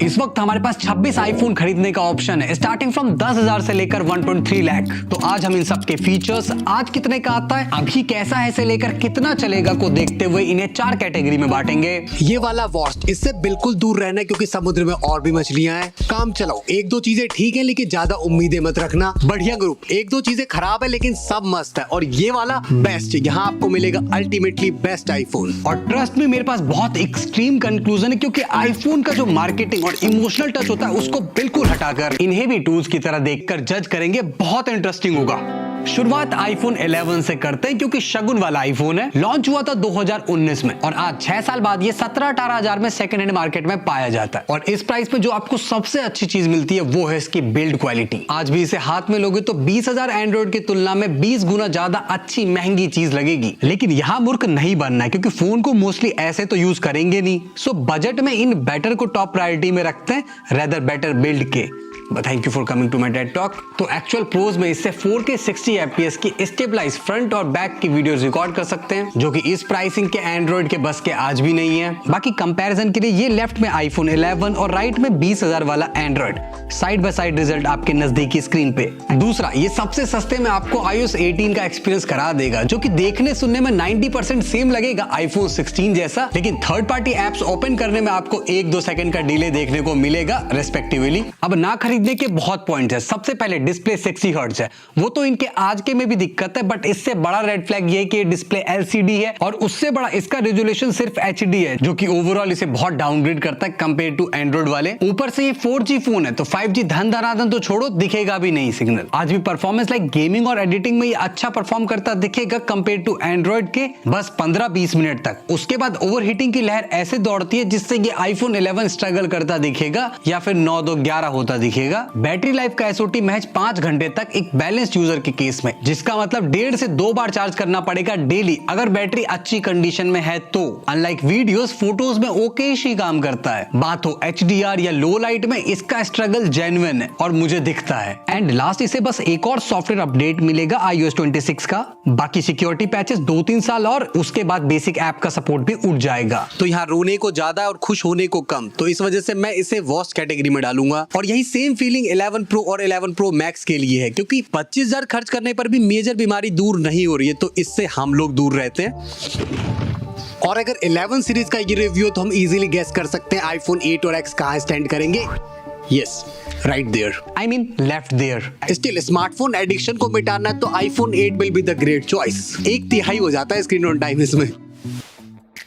इस वक्त हमारे पास 26 आईफोन खरीदने का ऑप्शन है, स्टार्टिंग फ्रॉम 10,000 से लेकर 1.3 लाख। तो आज हम इन सब के फीचर्स, आज कितने का आता है, अभी कैसा है से लेकर कितना चलेगा को देखते हुए इन्हें 4 कैटेगरी में बांटेंगे। ये वाला वॉच इससे बिल्कुल दूर रहना है क्योंकि समुद्र में और भी मछलियां हैं। काम चलाओ, एक दो चीजें ठीक है लेकिन ज्यादा उम्मीदें मत रखना। बढ़िया ग्रुप, एक दो चीजें खराब है लेकिन सब मस्त है। और ये वाला बेस्ट है, यहाँ आपको मिलेगा अल्टीमेटली बेस्ट आईफोन। और ट्रस्ट में मेरे पास बहुत एक्सट्रीम कंक्लूजन है क्योंकि आईफोन का जो मार्केटिंग और इमोशनल टच होता है उसको बिल्कुल हटाकर इन्हें भी टूल्स की तरह देखकर जज करेंगे। बहुत इंटरेस्टिंग होगा। शुरुआत आईफोन 11 से करते हैं क्योंकि शगुन वाला आईफोन है। लॉन्च हुआ था 2019 में और आज 6 साल बाद ये 17-18 हजार में सेकंड हैंड मार्केट में पाया जाता है। और इस प्राइस में जो आपको सबसे अच्छी चीज मिलती है वो है इसकी बिल्ड क्वालिटी। आज भी इसे हाथ में लोगे तो 20,000 एंड्रॉइड की तुलना में 20 गुना ज्यादा अच्छी महंगी चीज लगेगी। लेकिन यहाँ मूर्ख नहीं बनना है क्योंकि फोन को मोस्टली ऐसे तो यूज करेंगे नहीं। सो बजट में इन बेटर को टॉप प्रायोरिटी में रखते हैं रेदर बेटर बिल्ड के। Thank you for coming to my TED talk. तो एक्चुअल प्रोज में इससे 4K 60 FPS की स्टेबलाइज फ्रंट और बैक की वीडियोस रिकॉर्ड कर सकते हैं जो कि इस प्राइसिंग के एंड्रॉइड के बस के आज भी नहीं है। बाकी कंपैरिजन के लिए ये लेफ्ट में आईफोन 11 और राइट में 20,000 वाला Android, side by side result आपके नजदीकी स्क्रीन पे। दूसरा, ये सबसे सस्ते में आपको iOS 18 का एक्सपीरियंस करा देगा जो कि देखने सुनने में 90% सेम लगेगा आईफोन 16 जैसा, लेकिन थर्ड पार्टी एप्स ओपन करने में आपको 1-2 सेकंड का डिले देखने को मिलेगा रेस्पेक्टिवली। अब ना खरीदने के बहुत पॉइंट है। सबसे पहले डिस्प्ले 60 हर्ट्ज है, वो तो इनके आज के में भी दिक्कत है, बट इससे बड़ा रेड फ्लैग ये कि डिस्प्ले LCD है और उससे बड़ा इसका रेजोल्यूशन सिर्फ HD है जो कि ओवरऑल इसे बहुत डाउनग्रेड करता है कंपेयर टू एंड्रॉइड वाले। ऊपर से ये 4G फोन है तो 5G धन धनाधन तो छोड़ो, दिखेगा भी नहीं सिग्नल। आज भी परफॉर्मेंस लाइक गेमिंग और एडिटिंग में ये अच्छा परफॉर्म करता दिखेगा कंपेयर टू एंड्रॉइड के बस 15-20 मिनट तक। उसके बाद ओवरहीटिंग की लहर ऐसे दौड़ती है जिससे ये आईफोन 11 स्ट्रगल करता दिखेगा या फिर 9-2-11 होता दिखेगा। बैटरी लाइफ का एसओटी महज 5 घंटे तक एक बैलेंस्ड यूजर के केस में, जिसका मतलब 1.5 से 2 बार चार्ज करना पड़ेगा डेली अगर बैटरी अच्छी कंडीशन में है तो। अनलाइक वीडियोस, फोटोज में ओके ही काम करता है। बात हो HDR या लो लाइट में, इसका स्ट्रगल जेन्युइन है और मुझे दिखता है। एंड लास्ट, इसे बस एक और सॉफ्टवेयर अपडेट मिलेगा iOS 26 का। बाकी सिक्योरिटी पैचेस 2-3 साल और उसके बाद बेसिक ऐप का सपोर्ट भी उठ जाएगा। तो यहाँ रोने को ज्यादा और खुश होने को कम, तो इस वजह से मैं इसे वर्स्ट कैटेगरी में डालूंगा। और यही सेम फीलिंग 11 Pro और 11 Pro Max के लिए है क्योंकि 25,000 खर्च करने पर भी मेजर बीमारी दूर नहीं हो रही है, तो इससे हम लोग दूर रहते हैं। और अगर 11 सीरीज का ये रिव्यू है तो हम इजीली गेस कर सकते हैं आईफोन 8 और X कहाँ स्टैंड करेंगे। Yes, right there, I mean left there. Still smartphone addiction को मिटाना है तो iPhone 8 will be the great choice. 1/3 हो जाता है स्क्रीन ऑन टाइम इसमें।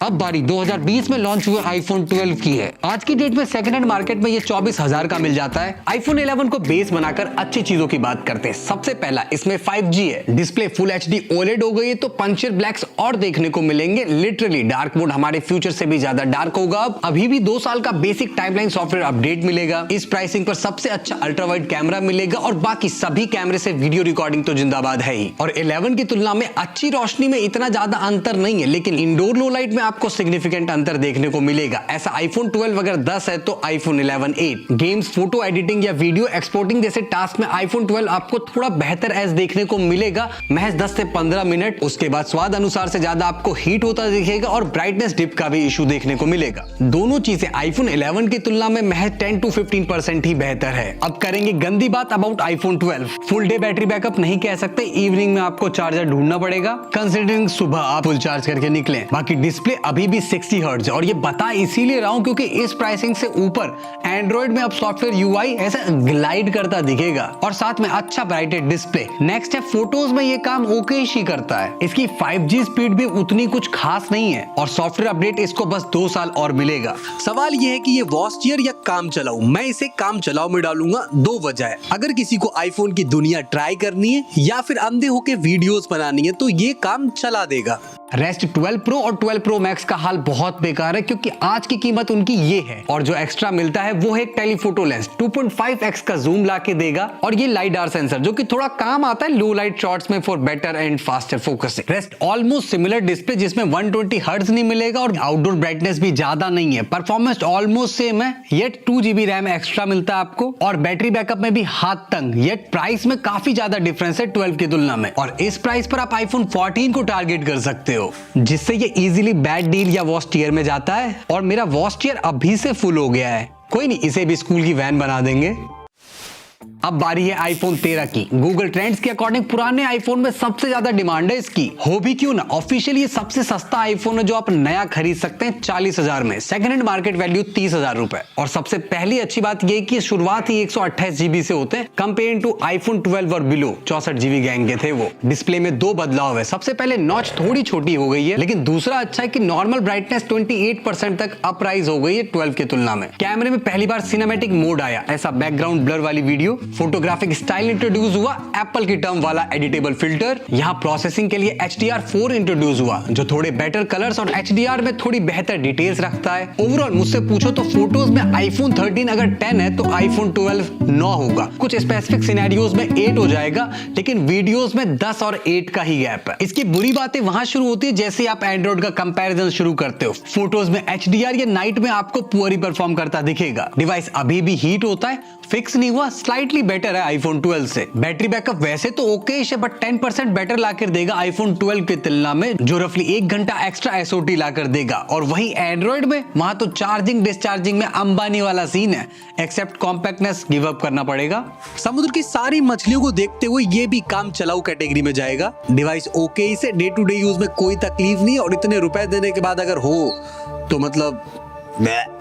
अब बारी 2020 में लॉन्च हुए आईफोन 12 की है। आज की डेट में सेकंड हैंड मार्केट में ये 24,000 का मिल जाता है। आईफोन 11 को बेस बनाकर अच्छी चीजों की बात करते हैं। सबसे पहला, इसमें 5G है, डिस्प्ले फुल HD OLED हो गई है तो पंचर ब्लैक्स और देखने को मिलेंगे। लिटरली डार्क मोड हमारे फ्यूचर से भी ज्यादा डार्क होगा। अब अभी भी 2 साल का बेसिक टाइमलाइन सॉफ्टवेयर अपडेट मिलेगा। इस प्राइसिंग पर सबसे अच्छा अल्ट्रा वाइड कैमरा मिलेगा और बाकी सभी कैमरे से वीडियो रिकॉर्डिंग तो जिंदाबाद है ही। और 11 की तुलना में अच्छी रोशनी में इतना ज्यादा अंतर नहीं है, लेकिन इंडोर लो लाइट में आपको सिग्निफिकेंट अंतर देखने को मिलेगा। ऐसा आईफोन 12 अगर 10 है तो आईफोन 11 8। गेम्स, फोटो एडिटिंग या वीडियो एक्सपोर्टिंग जैसे टास्क में आईफोन 12 आपको थोड़ा बेहतर एज देखने को मिलेगा, महज 10 से 15 मिनट। उसके बाद स्वाद अनुसार से ज्यादा आपको हीट होता दिखेगा और ब्राइटनेस डिप का भी इशू देखने को मिलेगा। दोनों चीजें आईफोन 11 की तुलना में महज 10 to 15% ही बेहतर है। अब करेंगे गंदी बात about iPhone 12। Full day battery backup नहीं कह सकते, इवनिंग में आपको चार्जर ढूंढना पड़ेगा कंसिडरिंग सुबह आप फुल चार्ज करके निकले। बाकी डिस्प्ले अभी भी 60 हर्ट्ज और ये बता इसीलिए रहा हूं क्योंकि इस प्राइसिंग से ऊपर एंड्रॉइड में अब सॉफ्टवेयर UI ऐसा ग्लाइड करता दिखेगा और साथ में अच्छा ब्राइटेड डिस्प्ले। नेक्स्ट है, फोटोज में ये काम ओके ही करता है। इसकी 5G स्पीड भी उतनी कुछ खास नहीं है और सॉफ्टवेयर अपडेट इसको बस 2 साल और मिलेगा। सवाल ये है कि ये वॉस्टियर या काम चलाऊ। मैं इसे काम चलाऊ में डालूंगा। 2 वजह है। अगर किसी को आईफोन की दुनिया ट्राई करनी है या फिर अंधे होके वीडियोस बनानी है तो ये काम चला देगा। रेस्ट 12 Pro और 12 Pro Max का हाल बहुत बेकार है क्योंकि आज की कीमत उनकी ये है और जो एक्स्ट्रा मिलता है वो है एक टेलीफोटो लेंस 2.5x का जूम लाके देगा और ये लाइडार सेंसर जो कि थोड़ा काम आता है लो लाइट शॉट्स में for better and faster focusing. Rest almost similar display जिसमें 120 हर्ट्ज नहीं मिलेगा और आउटडोर ब्राइटनेस भी ज्यादा नहीं है। परफॉर्मेंस ऑलमोस्ट सेम है, येट 2GB रैम एक्स्ट्रा मिलता है आपको और बैटरी बैकअप में भी हाथ तंग, येट प्राइस में काफी ज्यादा डिफरेंस है 12 की तुलना में। और इस प्राइस पर आप आईफोन 14 को टारगेट कर सकते हो जिससे ये इजीली बैड डील या वॉस्ट ईयर में जाता है और मेरा वॉस्ट ईयर अभी से फुल हो गया है। कोई नहीं, इसे भी स्कूल की वैन बना देंगे। अब बारी है आईफोन 13 की। गूगल ट्रेंड्स के अकॉर्डिंग पुराने आईफोन में सबसे ज्यादा डिमांड है इसकी। हो भी क्यों ना, ऑफिशियली ये सबसे सस्ता आईफोन है जो आप नया खरीद सकते हैं 40,000 में। सेकंड हैंड मार्केट वैल्यू 30,000 रुपए। और सबसे पहली अच्छी बात ये कि शुरुआत ही 128 GB से होते हैं कंपेयर टू आईफोन 12 और बिलो 64 GB गैंग के थे वो। डिस्प्ले में 2 बदलाव है। सबसे पहले नॉच थोड़ी छोटी हो गई है, लेकिन दूसरा अच्छा है कि नॉर्मल ब्राइटनेस 28% तक अप राइज हो गई है 12 की तुलना में। कैमरे में पहली बार सिनेमैटिक मोड आया, ऐसा बैकग्राउंड ब्लर वाली वीडियो। फोटोग्राफिक स्टाइल इंट्रोड्यूस हुआ, एप्पल की टर्म वाला एडिटेबल फिल्टर। यहाँ प्रोसेसिंग के लिए HDR4 इंट्रोड्यूस हुआ जो थोड़े बेटर कलर्स और HDR में थोड़ी बेहतर डिटेल्स रखता है। ओवरऑल मुझसे पूछो तो फोटोज में आईफोन 13 अगर 10 है तो आईफोन 12 9 होगा। कुछ स्पेसिफिक सिनेरियोज में 8 हो जाएगा, लेकिन वीडियोस में 10 और 8 का ही गैप है। इसकी बुरी बातें वहां शुरू होती है जैसे आप एंड्रॉइड का कंपैरिजन शुरू करते हो। फोटोज में HDR या नाइट में आपको पुअर ही परफॉर्म करता दिखेगा। डिवाइस अभी भी हीट होता है, फिक्स नहीं हुआ, स्लाइटली बेटर है आईफोन 12 से। बैटरी बैकअप वैसे तो ओके है, बट 10% बेटर लाकर देगा आईफोन 12 की तुलना में, जो रफली 1 घंटा एक्स्ट्रा SOT लाकर देगा। और वहीं एंड्रॉइड में वहां तो चार्जिंग डिस्चार्जिंग में अंबानी वाला सीन है, एक्सेप्ट कॉम्पैक्टनेस गिव अप करना पड़ेगा। समुद्र की सारी मछलियों को देखते हुए ये भी काम चलाऊ कैटेगरी में जाएगा। डिवाइस ओके इसे डे टू डे यूज में कोई तकलीफ नहीं, और इतने रुपए देने के बाद अगर हो तो मतलब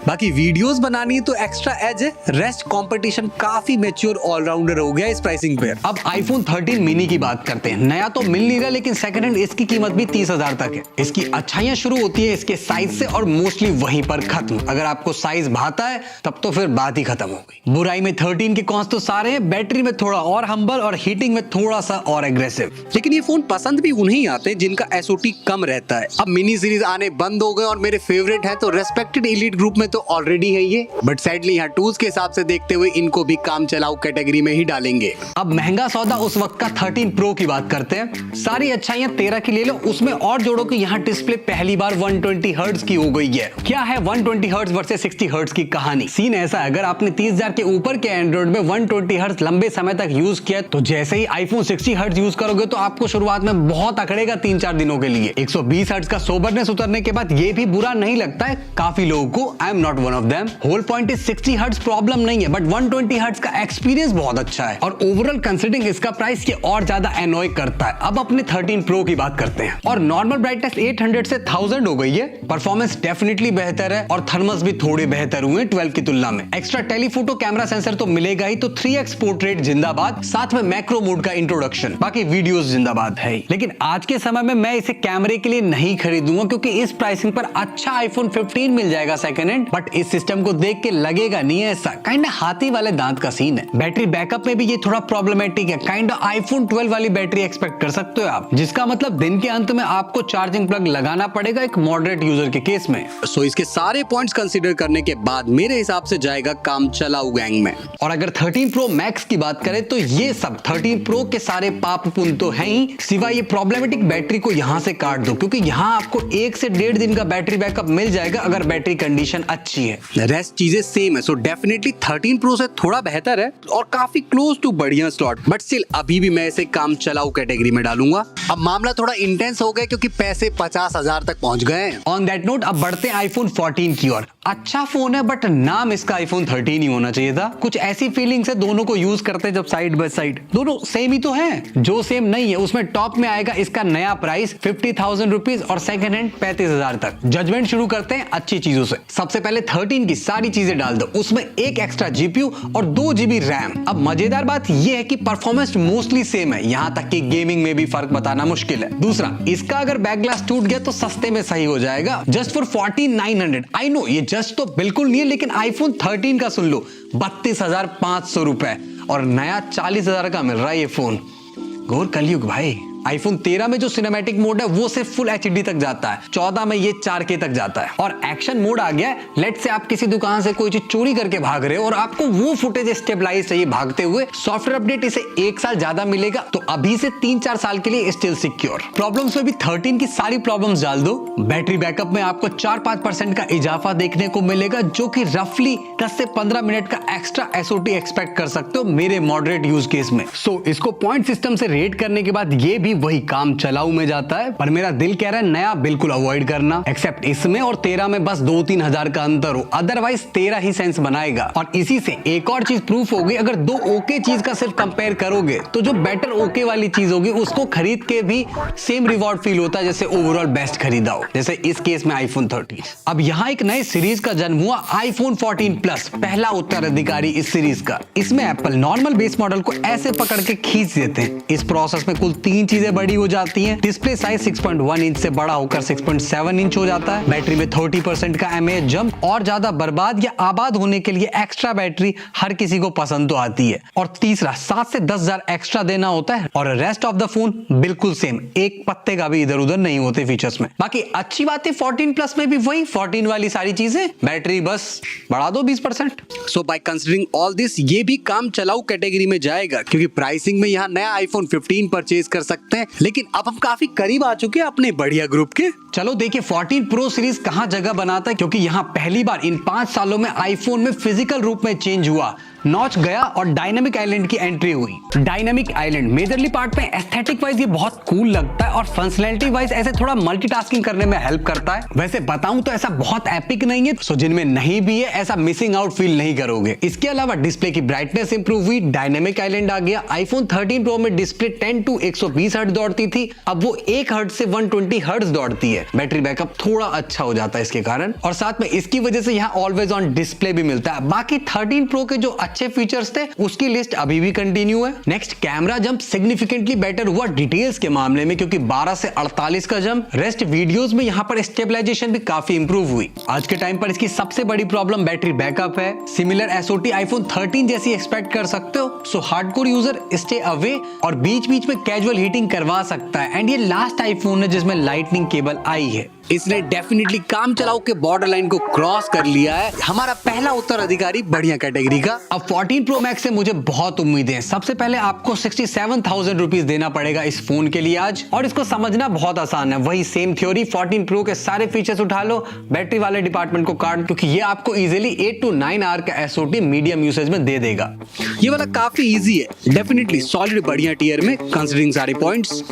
बाकी वीडियोस बनानी है तो एक्स्ट्रा एज है। रेस्ट कंपटीशन काफी मैच्योर ऑलराउंडर हो गया इस प्राइसिंग पे। अब आईफोन 13 मिनी की बात करते हैं। नया तो मिल नहीं रहा, लेकिन सेकंड हैंड इसकी कीमत भी 30,000 तक है। इसकी अच्छाइयां शुरू होती है इसके साइज से और मोस्टली वहीं पर खत्म। अगर आपको साइज भाता है तब तो फिर बात ही खत्म हो गई। बुराई में 13 के कॉन्स तो सारे हैं, बैटरी में थोड़ा और हम्बल और हीटिंग में थोड़ा सा और एग्रेसिव। लेकिन ये फोन पसंद भी उन्हें आते हैं जिनका SOT कम रहता है। अब मिनी सीरीज आने बंद हो गए और मेरे फेवरेट है तो रेस्पेक्टेड एलीट ग्रुप में तो ऑलरेडी है ये, बट सैडली यहाँ टूल्स के हिसाब से देखते हुए इनको भी काम चलाऊ कैटेगरी में ही डालेंगे। अब महंगा सौदा उस वक्त का 13 प्रो की बात करते हैं। सारी अच्छाइयां 13 की ले लो, उसमें और जोड़ो कि यहाँ डिस्प्ले पहली बार 120 हर्ट्ज की हो गई है। क्या है 120 हर्ट्ज वर्सेस 60 हर्ट्ज की कहानी? सीन ऐसा है, अगर आपने 30,000 के ऊपर के एंड्रॉइड में 120 हर्ट्ज लंबे समय तक यूज किया तो जैसे ही आईफोन 60 हर्ट्ज यूज करोगे तो आपको शुरुआत में बहुत अकड़ेगा 3-4 दिनों के लिए। 120 हर्ट्ज का सोबरनेस उतरने के बाद ये भी बुरा नहीं लगता है काफी लोगों को। I am not one of them. Whole point is 60 hertz problem नहीं है, बट 120 हर्ट्ज का एक्सपीरियंस बहुत अच्छा है और ओवरऑल कंसीडरिंग इसका प्राइस ये और ज्यादा एनॉय करता है। अब अपने 13 प्रो की बात करते हैं और नॉर्मल ब्राइटनेस 800 से 1000 हो गई है। परफॉर्मेंस डेफिनेटली बेहतर है और थर्मल्स भी थोड़े बेहतर हुए 12 की तुलना में। एक्स्ट्रा टेलीफोटो कैमरा सेंसर तो मिलेगा ही, तो 3x पोर्ट्रेट जिंदाबाद, साथ में मैक्रो मोड का इंट्रोडक्शन, बाकी वीडियोस जिंदाबाद है। लेकिन आज के समय में मैं इसे कैमरे के लिए नहीं खरीदूंगा क्योंकि इस प्राइसिंग पर अच्छा आईफोन 15 मिल जाएगा सेकंड हैंड, बट इस सिस्टम को देख के लगेगा नहीं ऐसा। काइंड हाथी वाले दांत का सीन है। बैटरी बैकअप में भी ये थोड़ा प्रॉब्लमेटिक है। काइंड आईफोन 12 वाली बैटरी एक्सपेक्ट कर सकते हो आप, जिसका मतलब दिन के अंत में आपको चार्जिंग प्लग लगाना पड़ेगा एक मॉडरेट यूजर के केस में। सो इसके सारे पॉइंट्स कंसीडर करने के बाद मेरे हिसाब से जाएगा काम चलाऊ गैंग में। और अगर 13 प्रो मैक्स की बात करें तो ये सब 13 प्रो के सारे पाप पुन तो है ही, सिवाय ये प्रॉब्लमेटिक बैटरी को यहां से काट दो, क्योंकि यहां आपको 1 से 1.5 दिन का बैटरी बैकअप मिल जाएगा अगर बैटरी कंडीशन अच्छी है। रेस्ट चीजें सेम है, सो डेफिनेटली 13 प्रो से थोड़ा बेहतर है और काफी क्लोज टू बढ़िया स्लॉट, बट स्टिल अभी भी मैं इसे काम चलाऊ कैटेगरी में डालूंगा। अब मामला थोड़ा इंटेंस हो गया क्योंकि पैसे 50,000 तक पहुंच गए हैं। ऑन दैट नोट अब बढ़ते हैं आईफोन 14 की ओर। अच्छा फोन है बट नाम इसका आईफोन 13 ही होना चाहिए था। कुछ ऐसी फीलिंग्स है दोनों को यूज करते जब साइड बाय साइड, दोनों सेम ही तो हैं। जो सेम नहीं है उसमें टॉप में आएगा इसका नया प्राइस 50,000 रुपीज और सेकंड हैंड 35,000 तक। जजमेंट शुरू करते हैं अच्छी चीजों से। सबसे पहले 13 की सारी चीजें डाल दो, उसमें एक एक्स्ट्रा GPU और 2 GB रैम। अब मजेदार बात यह है कि परफॉर्मेंस मोस्टली सेम है, यहां तक कि गेमिंग में भी फर्क बताना मुश्किल है। दूसरा, इसका अगर बैक ग्लास टूट गया तो सस्ते में सही हो जाएगा, जस्ट फॉर 4900। आई नो ये जस्ट तो बिल्कुल नहीं है, लेकिन आईफोन 13 का सुन लो 32,500 रुपए और नया 40,000 का मिल रहा है ये फोन। घोर कलयुग भाई। आईफोन 13 में जो सिनेमैटिक मोड है वो सिर्फ फुल HD तक जाता है, 14 में ये 4K तक जाता है और एक्शन मोड आ गया है। लेट से आप किसी दुकान से कोई चीज चोरी करके भाग रहे हो और आपको वो फुटेज स्टेबलाइज चाहिए भागते हुए, सॉफ्टवेयर अपडेट इसे 1 साल ज्यादा मिलेगा, तो अभी से 3-4 साल के लिए स्टिल सिक्योर। प्रॉब्लम्स में भी 13 की सारी प्रॉब्लम्स डाल दो। बैटरी बैकअप में आपको 4-5% का इजाफा देखने को मिलेगा, जो कि रफली 10 से 15 मिनट का एक्स्ट्रा SOT एक्सपेक्ट कर सकते हो मेरे मॉडरेट यूज केस में। सो इसको पॉइंट सिस्टम से रेट करने के बाद ये भी भी वही काम चलाऊ में जाता है, पर मेरा दिल कह रहा है नया बिल्कुल अवॉइड करना, एक्सेप्ट इसमें और 13 में बस 2-3 हजार का अंतर हो, अदरवाइज 13 ही सेंस बनाएगा। और इसी से एक और चीज प्रूफ होगी, अगर दो ओके चीज का सिर्फ कंपेयर करोगे तो जो बेटर ओके वाली चीज होगी उसको खरीद के भी सेम रिवॉर्ड फील होता है जैसे ओवरऑल बेस्ट खरीदा हो, जैसे इस केस में iPhone 13। अब यहाँ एक नए सीरीज का जन्म हुआ, iPhone 14 प्लस, पहला उत्तराधिकारी इस सीरीज का। इसमें एप्पल नॉर्मल बेस मॉडल को ऐसे पकड़ के खींच देते हैं। इस प्रोसेस में कुल 3 चीजें बड़ी हो जाती हैं। डिस्प्ले साइज 6.1 इंच से बड़ा होकर 6.7 इंच हो जाता है। बैटरी में 30% का mAh जंप, और ज्यादा बर्बाद या आबाद होने के लिए एक्स्ट्रा बैटरी हर किसी को पसंद तो आती है। और तीसरा 7 से 10 हजार एक्स्ट्रा देना होता है, और रेस्ट ऑफ द फोन बिल्कुल सेम, एक पत्ते का भी इधर उधर नहीं होते फीचर्स में। बाकी अच्छी बात है 14 प्लस में भी वही 14 वाली सारी चीजें, बैटरी बस बढ़ा दो 20%। सो बाय कंसीडरिंग ऑल दिस, ये भी काम चलाऊ कैटेगरी में जाएगा, क्योंकि प्राइसिंग में यहाँ नया iPhone 15 परचेज कर सकते हैं। लेकिन अब हम काफी करीब आ चुके हैं अपने बढ़िया ग्रुप के। चलो देखिए 14 प्रो सीरीज कहां जगह बनाता है, क्योंकि यहाँ पहली बार इन 5 सालों में आईफोन में फिजिकल रूप में चेंज हुआ, नॉच गया और डायनामिक आइलैंड की एंट्री हुई। डायनामिक आइलैंड मेजरली पार्ट में एस्थेटिक वाइज ये बहुत कूल लगता है, और फंक्शनैलिटी वाइज ऐसे थोड़ा मल्टीटास्किंग करने में हेल्प करता है। वैसे बताऊं तो ऐसा बहुत एपिक नहीं है, सो जिनमें नहीं भी है ऐसा मिसिंग आउट फील नहीं करोगे। इसके अलावा डिस्प्ले की ब्राइटनेस इंप्रूव हुई, डायनामिक आइलैंड आ गया। iPhone 13 प्रो में डिस्प्ले 10 to 120 हर्ट्ज दौड़ती थी, अब वो 1 हर्ट्ज से 120 हर्ट्ज दौड़ती है। बैटरी बैकअप थोड़ा अच्छा हो जाता है इसके कारण, और साथ में इसकी वजह से यहाँ ऑलवेज ऑन डिस्प्ले भी मिलता है। बाकी 13 प्रो के जो अच्छे फीचर्स थे उसकी लिस्ट अभी भी कंटिन्यू है। Next, camera jump significantly better हुआ डिटेल्स के मामले में, क्योंकि 12 से 48 का जंप। रेस्ट वीडियोस में यहाँ पर स्टेबलाइजेशन भी काफी इंप्रूव हुई। आज के टाइम पर इसकी सबसे बड़ी प्रॉब्लम बैटरी बैकअप है। सिमिलर एसओटी iPhone 13 जैसी एक्सपेक्ट कर सकते हो, सो हार्डकोर यूजर स्टे अवे, और बीच बीच में कैजुअल हीटिंग करवा सकता है। एंड ये लास्ट आईफोन है जिसमें लाइटनिंग केबल आई है। इसने डेफिनेटली काम चलाओ के बॉर्डर लाइन को क्रॉस कर लिया है, हमारा पहला उत्तराधिकारी बढ़िया कैटेगरी का। अब 14 प्रो मैक्स से मुझे बहुत उम्मीदें हैं। सबसे पहले आपको 67,000 रुपीज देना पड़ेगा इस फोन के लिए आज, और इसको समझना बहुत आसान है। वही सेम थ्योरी, 14 प्रो के सारे फीचर्स उठा लो, बैटरी वाले डिपार्टमेंट को काट, क्योंकि ये आपको इजीली 8 to 9 आवर का एसओटी मीडियम यूसेज में दे देगा। ये वाला काफी इजी है, डेफिनेटली सॉलिड बढ़िया टियर में कंसीडरिंग सारे पॉइंट्स।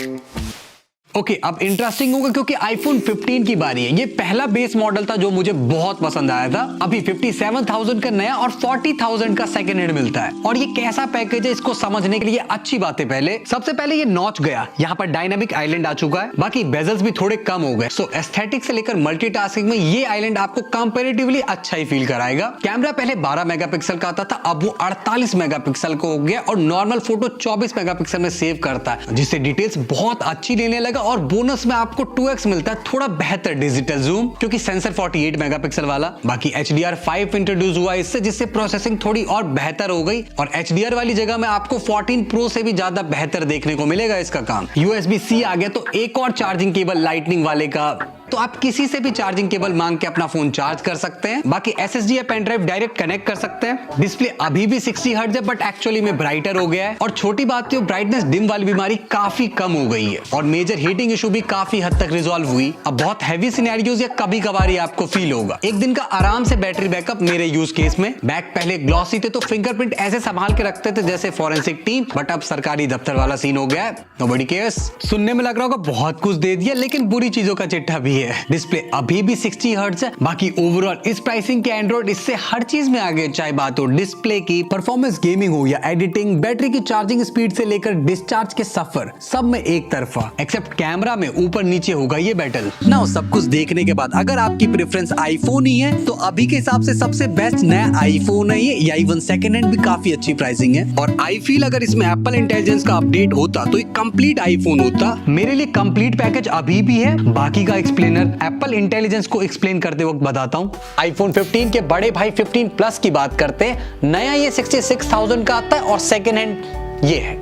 ओके, अब इंटरेस्टिंग होगा क्योंकि iPhone 15 की बारी है। ये पहला बेस मॉडल था जो मुझे बहुत पसंद आया था। अभी 57,000 का नया और 40,000 का सेकंड हैंड मिलता है। और ये कैसा पैकेज है इसको समझने के लिए अच्छी बात है। पहले सबसे पहले ये नॉच गया, यहाँ पर डायनामिक आइलैंड आ चुका है। बाकी बेजल्स भी थोड़े कम हो गए, सो एस्थेटिक से लेकर मल्टीटास्किंग में ये आइलैंड आपको कंपैरेटिवली अच्छा ही फील कराएगा। कैमरा पहले 12 मेगापिक्सल का आता था, अब वो 48 मेगापिक्सल का हो गया, और नॉर्मल फोटो 24 मेगापिक्सल में सेव करता है, जिससे डिटेल्स बहुत अच्छी लेने लगा। और बोनस में आपको 2x मिलता है, थोड़ा बेहतर डिजिटल जूम, क्योंकि सेंसर 48 मेगापिक्सल वाला। बाकी HDR5 इंट्रोड्यूस हुआ इससे, जिससे प्रोसेसिंग थोड़ी और बेहतर हो गई, और HDR वाली जगह में आपको 14 प्रो से भी ज्यादा बेहतर देखने को मिलेगा इसका काम। USB-C आ गया, तो एक और चार्जिंग केबल लाइटनिंग वाले का, तो आप किसी से भी चार्जिंग केबल मांग के अपना फोन चार्ज कर सकते हैं। बाकी SSD या पेन ड्राइव डायरेक्ट कनेक्ट कर सकते हैं। डिस्प्ले अभी भी 60 हर्ट्ज है, बट एक्चुअली में ब्राइटर हो गया है। और छोटी बात है, ब्राइटनेस डिम वाली बीमारी काफी कम हो गई है, और मेजर हीटिंग इशू भी काफी हद तक रिजॉल्व हुई। अब बहुत हैवी सिनेरियोज या कभी कभार आपको फील होगा। एक दिन का आराम से बैटरी बैकअप मेरे यूज केस में। बैक पहले ग्लॉसी थे, तो फिंगरप्रिंट ऐसे संभाल के रखते थे जैसे फॉरेंसिक टीम, बट अब सरकारी दफ्तर वाला सीन हो गया है। Nobody cares. सुनने में लग रहा होगा बहुत कुछ दे दिया, लेकिन बुरी चीजों का चिट्ठा भी है। डिस्प्ले अभी भी 60 हर्ट्ज है। बाकी ओवरऑल इस प्राइसिंग के एंड्रॉइड इससे हर चीज में आगे, चाहे बात हो डिस्प्ले की, परफॉर्मेंस गेमिंग हो या एडिटिंग, बैटरी की चार्जिंग स्पीड से लेकर डिस्चार्ज के सफर, सब में एक तरफा। एक्सेप्ट कैमरा में ऊपर नीचे होगा ये बैटल ना। सब कुछ देखने के बाद अगर आपकी प्रेफरेंस आईफोन ही है, तो अभी के हिसाब से सबसे बेस्ट नया आईफोन है ये, या इवन सेकंड हैंड भी काफी अच्छी प्राइसिंग है। और आई फील अगर इसमें एप्पल इंटेलिजेंस का अपडेट होता तो एक कंप्लीट आईफोन होता। मेरे लिए कंप्लीट पैकेज अभी भी है। बाकी का एक्सप्लेनर एप्पल इंटेलिजेंस को एक्सप्लेन करते वक्त बताता हूं। iPhone 15 के बड़े भाई 15 प्लस की बात करते हैं। नया ये 66,000 का आता है, और सेकंड हैंड ये है।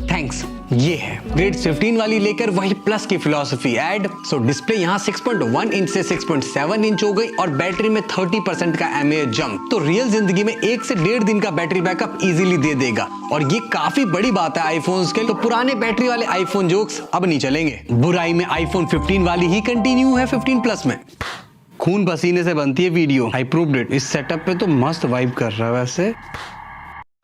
थैंक्स, ये है ग्रेड 15 वाली लेकर वही प्लस की फिलॉसफी ऐड। सो डिस्प्ले यहाँ 6.1 इंच से 6.7 इंच हो गई, और बैटरी में 30% का mAh जंप, तो रियल जिंदगी में 1 से 1.5 दिन का बैटरी बैकअप इजीली दे देगा। और ये काफी बड़ी बात है आईफोन्स के लिए। तो पुराने बैटरी वाले आईफोन जोक्स अब नहीं चलेंगे। बुराई में iPhone 15 वाली ही कंटिन्यू है 15 प्लस में। खून पसीने से बनती है वीडियो, आई प्रूव्ड इट। इस सेटअप पे तो मस्त वाइब कर रहा है वैसे।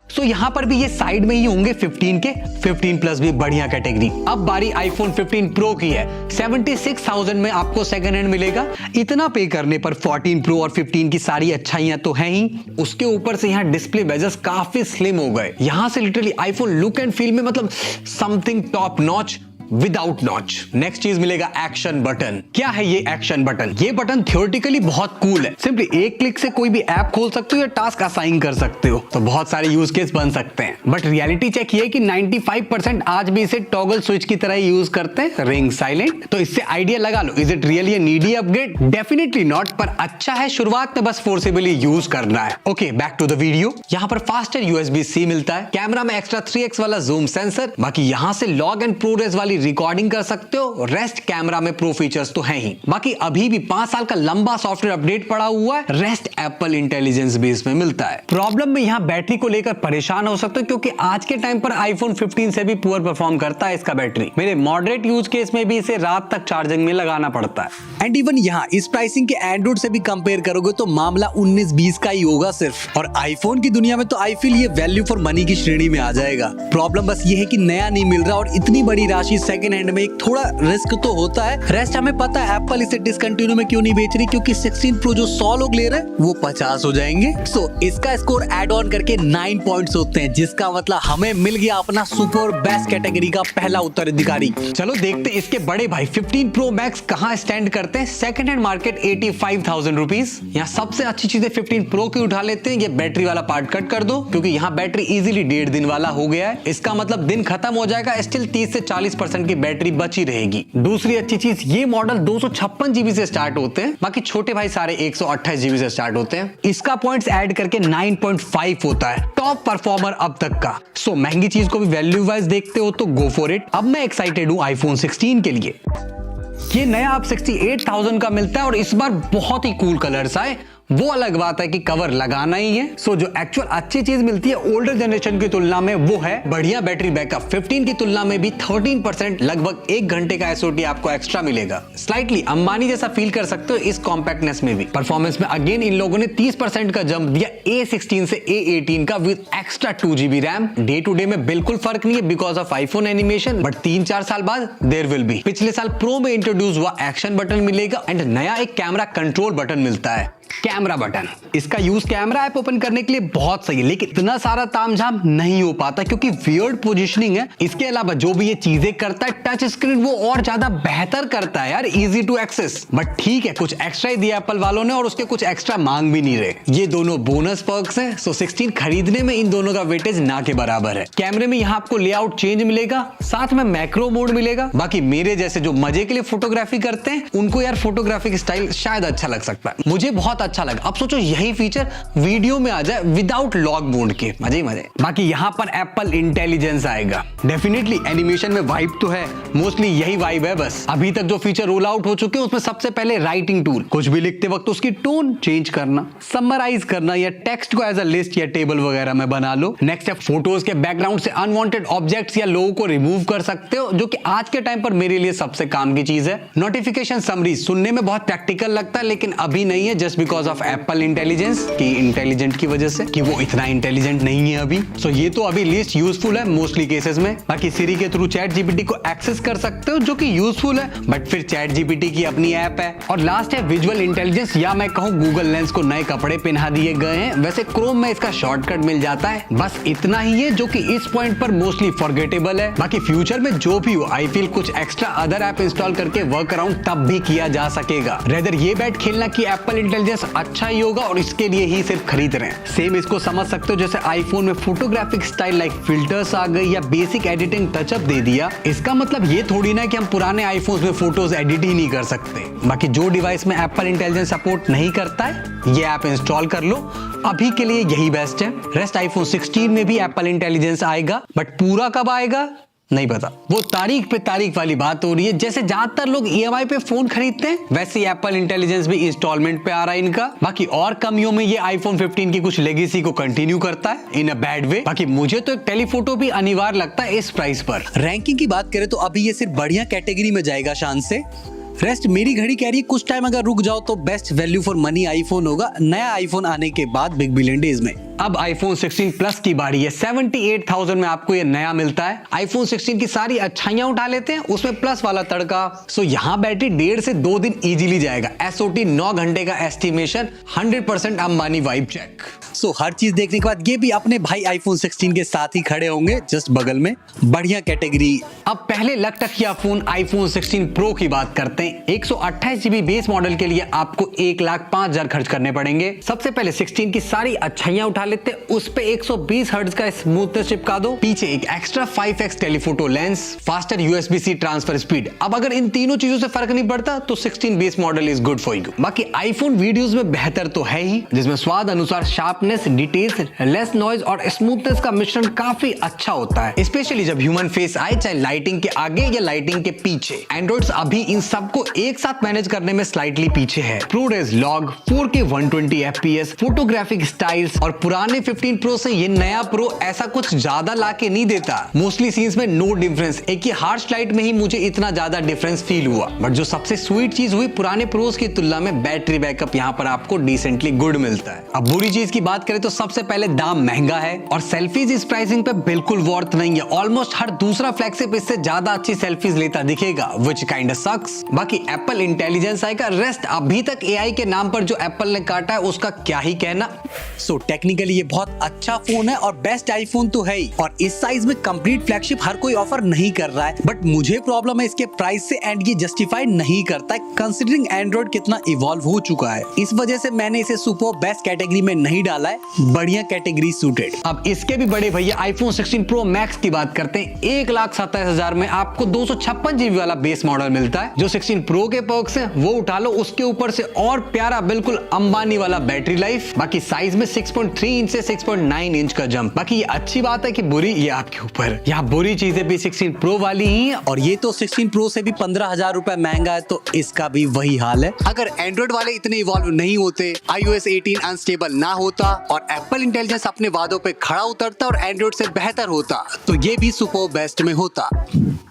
सो यहाँ पर भी ये साइड में ही होंगे 15 के, 15 प्लस भी बढ़िया कैटेगरी। अब बारी आईफोन 15 प्रो की है। 76,000 में आपको सेकंड हैंड मिलेगा। इतना पे करने पर 14 प्रो और 15 की सारी अच्छाइयां तो हैं ही, उसके ऊपर से यहाँ डिस्प्ले बेजल्स काफी स्लिम हो गए। यहाँ से literally iPhone look and feel में मतलब something top notch without notch. Next चीज मिलेगा एक्शन बटन। क्या है ये एक्शन बटन? ये बटन थियोरेटिकली बहुत कूल है। सिंपली एक क्लिक से कोई भी ऐप खोल सकते हो या टास्क असाइन कर सकते हो, तो बहुत सारे यूज केस बन सकते हैं। बट रियलिटी चेक ये कि 95% आज भी इसे टॉगल स्विच की तरह यूज करते हैं, रिंग साइलेंट। तो इससे आइडिया लगा लो, is it really a needy upgrade? Definitely not, पर अच्छा है। शुरुआत में बस फोर्सेबली यूज करना है। Okay, back to the video. यहाँ पर फास्टर USB-C मिलता है, कैमरा में एक्स्ट्रा 3x वाला जूम सेंसर, बाकी यहाँ से लॉग एंड प्रोग्रेस वाली रिकॉर्डिंग कर सकते हो। रेस्ट कैमरा में प्रो फीचर्स तो हैं ही, बाकी अभी भी 5 साल का लंबा सॉफ्टवेयर अपडेट पड़ा हुआ है। रेस्ट एप्पल इंटेलिजेंस भी इसमें मिलता है। प्रॉब्लम में यहाँ बैटरी को लेकर परेशान हो सकते हो, क्योंकि आज के टाइम पर आईफोन 15 से भी पुअर परफॉर्म करता है इसका बैटरी। मेरे मॉडरेट यूज केस में भी इसे रात तक चार्जिंग में लगाना पड़ता है। एंड इवन यहाँ इस प्राइसिंग के एंड्रॉइड से भी कंपेयर करोगे तो मामला 19-20 का ही होगा सिर्फ। और आईफोन की दुनिया में तो आई फील ये वैल्यू फॉर मनी की श्रेणी में आ जाएगा। प्रॉब्लम बस ये है कि नया नहीं मिल रहा, और इतनी बड़ी राशि सेकंड हैंड में एक थोड़ा रिस्क तो होता है। रेस्ट हमें पता है एप्पल इसे डिसकंटिन्यू में क्यों नहीं बेच रही, क्योंकि 16 प्रो जो 100 लोग ले रहे हैं वो 50 हो जाएंगे। सो इसका स्कोर एड ऑन करके 9 पॉइंट्स होते हैं, जिसका मतलब हमें मिल गया अपना सुपर बेस्ट कैटेगरी का पहला उत्तराधिकारी। चलो देखते हैं इसके बड़े भाई 15 प्रो मैक्स कहां स्टैंड करते हैं। Second hand market 85,000 rupees. यहाँ सबसे अच्छी चीजें 15 प्रो की उठा लेते हैं। ये बैटरी वाला पार्ट कट कर दो, क्योंकि यहाँ बैटरी इजीली 1.5 दिन वाला हो गया है। इसका मतलब दिन खत्म हो जाएगा, स्टिल 30 से 40% की बैटरी बची रहेगी। दूसरी अच्छी चीज, ये मॉडल 256 GB से स्टार्ट होते हैं, बाकी छोटे भाई सारे 128 GB से स्टार्ट होते हैं। इसका पॉइंट्स ऐड करके 9.5 होता है, टॉप परफॉर्मर अब तक का। सो महंगी चीज को भी वैल्यू वाइज देखते हो तो गो फॉर इट। अब मैं एक्साइटेड हूं आईफोन 16 के लिए। ये नया अब 68,000 का मिलता है, और इस बार बहुत ही कूल कलर्स आए। वो अलग बात है कि कवर लगाना ही है। सो जो एक्चुअल अच्छी चीज मिलती है ओल्डर जनरेशन की तुलना में, वो है बढ़िया बैटरी बैकअप। 15 की तुलना में भी 13%, लगभग 1 घंटे का SOT आपको एक्स्ट्रा मिलेगा। स्लाइटली अंबानी जैसा फील कर सकते हो इस कॉम्पैक्टनेस में भी। परफॉर्मेंस में अगेन इन लोगों ने 30% का जंप दिया A16 से A18 का, with extra 2 GB RAM. Day to day में बिल्कुल फर्क नहीं है because of iPhone animation, but 3-4 साल बाद देयर विल बी। पिछले साल प्रो में इंट्रोड्यूस हुआ एक्शन बटन मिलेगा, एंड नया एक कैमरा कंट्रोल बटन मिलता है, कैमरा बटन। इसका यूज कैमरा ऐप ओपन करने के लिए बहुत सही है, लेकिन इतना सारा तामझाम नहीं हो पाता क्योंकि वियर्ड पोजीशनिंग है। इसके अलावा जो भी ये चीजें करता है टच स्क्रीन वो और ज्यादा बेहतर करता है यार, इजी टू एक्सेस। बट ठीक है, कुछ एक्स्ट्रा ही दिया एप्पल वालों ने, और उसके कुछ एक्स्ट्रा मांग भी नहीं रहे। ये दोनों बोनस पर्क्स हैं। सो 16 खरीदने में इन दोनों का वेटेज ना के बराबर है। कैमरे में यहाँ आपको लेआउट चेंज मिलेगा, साथ में मैक्रो मोड मिलेगा। बाकी मेरे जैसे जो मजे के लिए फोटोग्राफी करते हैं उनको यार फोटोग्राफी स्टाइल शायद अच्छा लग सकता है। मुझे बहुत अच्छा लगा। अब सोचो यही फीचर वीडियो में आ जाए विदाउट लॉग मोड के, मजे ही मजे। बाकी यहाँ पर एप्पल इंटेलिजेंस आएगा। डेफिनेटली एनिमेशन में वाइब तो है, मोस्टली यही वाइब है बस। अभी तक जो फीचर रोल आउट हो चुके हैं उसमें सबसे पहले राइटिंग टूल, कुछ भी लिखते वक्त उसकी टोन चेंज करना, समराइज करना, या टेक्स्ट को एज अ लिस्ट या टेबल वगैरह में बना लो। नेक्स्ट है फोटोज के बैकग्राउंड से अनवांटेड ऑब्जेक्ट्स या लोगों को रिमूव कर सकते हो, जो कि आज के टाइम पर मेरे लिए सबसे काम की चीज है। नोटिफिकेशन समरी सुनने में बहुत प्रैक्टिकल लगता है, लेकिन अभी नहीं है, just because of Apple intelligence की इंटेलिजेंट की वजह से, कि वो इतना इंटेलिजेंट नहीं है अभी। सो ये तो अभी लिस्ट यूजफुल है मोस्टली केसेस में। बाकी सिरी के थ्रू चैट जीपीटी को एक्सेस कर सकते हो, जो कि यूजफुल है, बट फिर चैट जीपीटी की अपनी ऐप है। और लास्ट है विजुअल इंटेलिजेंस, या मैं कहूँ गूगल लेंस को नए कपड़े पहना दिए गए हैं। वैसे क्रोम में इसका शॉर्टकट मिल जाता है, बस इतना ही है, जो कि इस पॉइंट पर मोस्टली फॉरगेटेबल है। बाकी फ्यूचर में जो भी हो, आई फील कुछ एक्स्ट्रा अदर ऐप इंस्टॉल करके वर्क अराउंड तब भी किया जा सकेगा। रेदर ये बैट खेलना कि एप्पल इंटेलिजेंस अच्छा ही होगा और इसके लिए ही सिर्फ खरीद रहे हैं। सेम इसको समझ सकते हो जैसे आईफोन में फोटोग्राफिक स्टाइल लाइक फिल्टर्स आ गई या बेसिक एडिटिंग टचअप दे दिया। इसका मतलब ये थोड़ी ना कि हम पुराने आईफोन्स में फोटोज एडिट ही नहीं कर सकते। बाकी जो डिवाइस में एप्पल इंटेलिजेंस सपोर्ट नहीं करता है ये ऐप इंस्टॉल कर लो, अभी के लिए यही बेस्ट है। रेस्ट आईफोन 16 में भी एप्पल इंटेलिजेंस आएगा, बट पूरा कब आएगा नहीं पता। वो तारीख पे तारीख वाली बात हो रही है। जैसे ज्यादातर लोग EMI पे फोन खरीदते हैं, वैसे एप्पल इंटेलिजेंस भी इंस्टॉलमेंट पे आ रहा है इनका। बाकी और कमियों में ये आईफोन 15 की कुछ लेगेसी को कंटिन्यू करता है इन अ बैड वे। बाकी मुझे तो एक टेलीफोटो भी अनिवार्य लगता है इस प्राइस पर। रैंकिंग की बात करें तो अभी ये सिर्फ बढ़िया कैटेगरी में जाएगा शान से। रेस्ट मेरी घड़ी कह रही है कुछ टाइम अगर रुक जाओ तो best value for money iPhone होगा नया आईफोन आने के बाद बिग बिलियन डेज में। अब iPhone 16 प्लस की बारी है। 78,000 में आपको ये नया मिलता है। iPhone 16 की सारी अच्छाइयां उठा लेते हैं, उसमें प्लस वाला तड़का। सो यहाँ बैटरी 1.5 से 2 दिन इजीली जाएगा। SOT 9 घंटे का एस्टिमेशन, 100% अंबानी वाइब चेक। सो हर चीज देखने के बाद ये भी अपने भाई iPhone 16 के साथ ही खड़े होंगे जस्ट बगल में। बढ़िया कैटेगरी। अब पहले लकटकिया फोन iPhone 16 Pro की बात करते हैं। 128 GB बेस मॉडल के लिए आपको 1,05,000 खर्च करने पड़ेंगे। सबसे पहले 16 की सारी अच्छाइयां उठा लेते हैं, उस पे 120 हर्ट्ज का स्मूथनेस चिपका दो, पीछे एक extra 5x telephoto lens, faster USB-C transfer speed. अब अगर इन तीनों चीजों से फर्क नहीं पड़ता तो 16 base model is good for you. बाकी आईफोन वीडियोस में बेहतर तो है ही, जिसमें स्वाद अनुसार शार्पनेस, डिटेल्स, लेस नॉइज और स्मूथनेस का मिश्रण काफी अच्छा होता है, स्पेशली जब ह्यूमन फेस आए, चाहे लाइटिंग के आगे या लाइटिंग के पीछे। एंड्रॉइड्स अभी इन सबको एक साथ मैनेज करने में स्लाइटली पीछे है। ProRes log, 4K 120 FPS, photographic styles और पुराने 15 Pro से ये नया Pro ऐसा कुछ ज्यादा लाके नहीं देता। मोस्टली सीन्स में नो डिफरेंस, एक ही हार्श लाइट में ही मुझे इतना ज्यादा डिफरेंस फील हुआ। बट जो सबसे स्वीट चीज हुई, पुराने प्रोस की तुलना में बैटरी बैकअप यहाँ पर आपको डिसेंटली गुड मिलता है। अब बुरी चीज की बात करें तो सबसे पहले दाम महंगा है और सेल्फीज इस प्राइसिंग पे बिल्कुल वर्थ नहीं है। ऑलमोस्ट हर दूसरा फ्लैगशिप इससे ज्यादा अच्छी सेल्फीज लेता दिखेगा, व्हिच काइंड ऑफ सक्स। बाकी एप्पल इंटेलिजेंस आई का रेस्ट अभी तक AI के नाम पर जो एप्पल ने काटा है उसका क्या ही कहना। सो टेक्निकली ये बहुत अच्छा फोन है और बेस्ट आईफोन तो है ही, और इस साइज में कंप्लीट फ्लैगशिप हर कोई ऑफर नहीं कर रहा है। बट मुझे प्रॉब्लम है इसके प्राइस से, एंड ये जस्टिफाई नहीं करता है कंसीडरिंग एंड्रॉइड कितना इवॉल्व हो चुका है। इस वजह से मैंने इसे सुपर बेस्ट कैटेगरी में नहीं डाला है, बढ़िया कैटेगरी सूटेड। अब इसके भी बड़े भैया iPhone 16 Pro Max की बात करते हैं। 1,27,000 में आपको 256 GB वाला बेस मॉडल मिलता है। जो 16 Pro के पर्क्स हैं वो उठा लो, उसके ऊपर से और प्यारा बिल्कुल अंबानी वाला बैटरी लाइफ। बाकी साइज में 6.3 इंच से 6.9 इंच का जंप। बाकी ये अच्छी बात है कि बुरी ये आपके ऊपर। यहाँ बुरी चीजें भी 16 Pro वाली ही है, और ये तो 16 Pro से भी 15,000 रुपए महंगा है, तो इसका भी वही हाल है। अगर एंड्रॉइड वाले इतने इवॉल्व नहीं होते, iOS 18 अनस्टेबल ना होता और एप्पल इंटेलिजेंस अपने वादों पे खड़ा उतरता और एंड्रॉइड से बेहतर होता, तो ये भी सुपर बेस्ट में होता।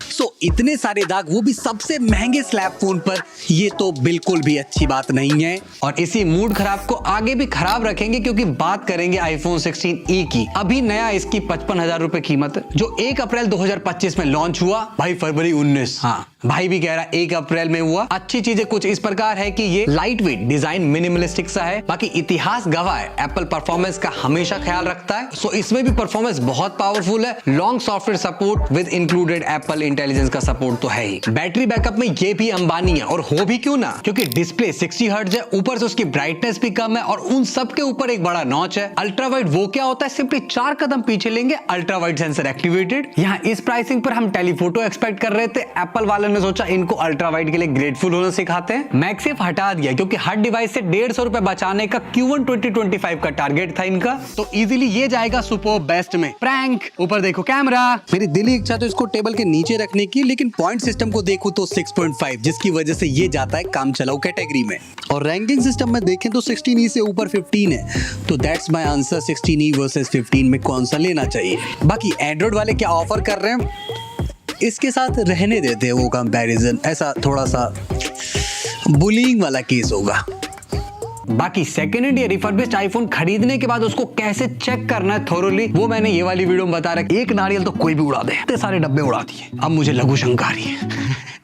सो इतने सारे दाग, वो भी सबसे महंगे स्लैब फोन पर, ये तो बिल्कुल भी अच्छी बात नहीं है। और इसी मूड खराब को आगे भी खराब रखेंगे क्योंकि बात करेंगे iPhone 16e की। अभी नया इसकी 55,000 रुपए कीमत है, जो 1 अप्रैल 2025 में लॉन्च हुआ। भाई फरवरी 19, हाँ भाई भी कह रहा 1 अप्रैल में हुआ। अच्छी चीजें कुछ इस प्रकार है कि ये लाइट वेट डिजाइन, मिनिमलिस्टिक सा है। बाकी इतिहास गवाह है, एप्पल परफॉर्मेंस का हमेशा ख्याल रखता है। सो इसमें भी परफॉर्मेंस बहुत पावरफुल है। Long software support with included Apple intelligence का सपोर्ट तो है ही। बैटरी बैकअप में ये भी अंबानी है, और हो भी क्यों ना, क्योंकि डिस्प्ले 60 हर्ट्ज है, ऊपर से उसकी ब्राइटनेस भी कम है, और उन सब के ऊपर एक बड़ा नॉच है। अल्ट्रा वाइड वो क्या होता है, सिंपली 4 कदम पीछे लेंगे, अल्ट्रा वाइड सेंसर एक्टिवेटेड। यहाँ इस प्राइसिंग पर हम टेलीफोटो एक्सपेक्ट कर रहे थे, एप्पल वालों ने सोचा इनको अल्ट्रा वाइड के लिए ग्रेटफुल होना सिखाते हैं। मैक्सिफ हटा दिया क्योंकि हर डिवाइस से 150 रुपए बचाने का Q1 2025 का टारगेट था इनका, तो इजीली ये जाएगा सुपर बेस्ट में। प्रैंक, ऊपर देखो कैमरा। मेरी दिली इच्छा तो इसको टेबल के नीचे रखने की, लेकिन पॉइंट सिस्टम को देखूं तो 6.5, जिसकी वजह से ये जाता है काम चलाओ कैटेगरी में। और रैंकिंग सिस्टम में देखें तो 16e से ऊपर 15 है, तो that's my answer. 16e versus 15 में कौन सा लेना चाहिए। बाकी एंड्रॉइड वाले क्या ऑफर कर रहे हैं, इसके साथ रहने देते हैं वो कंपैरिजन, ऐसा थोड़ा सा बुलिंग वाला केस होगा। बाकी सेकंड हैंड या रिफर्बिश्ड आईफोन खरीदने के बाद उसको कैसे चेक करना है थोरोली, वो मैंने ये वाली वीडियो में बता रखा। एक नारियल तो कोई भी उड़ा दे, इतने सारे डब्बे उड़ा दिए, अब मुझे लघु शंका आ रही है।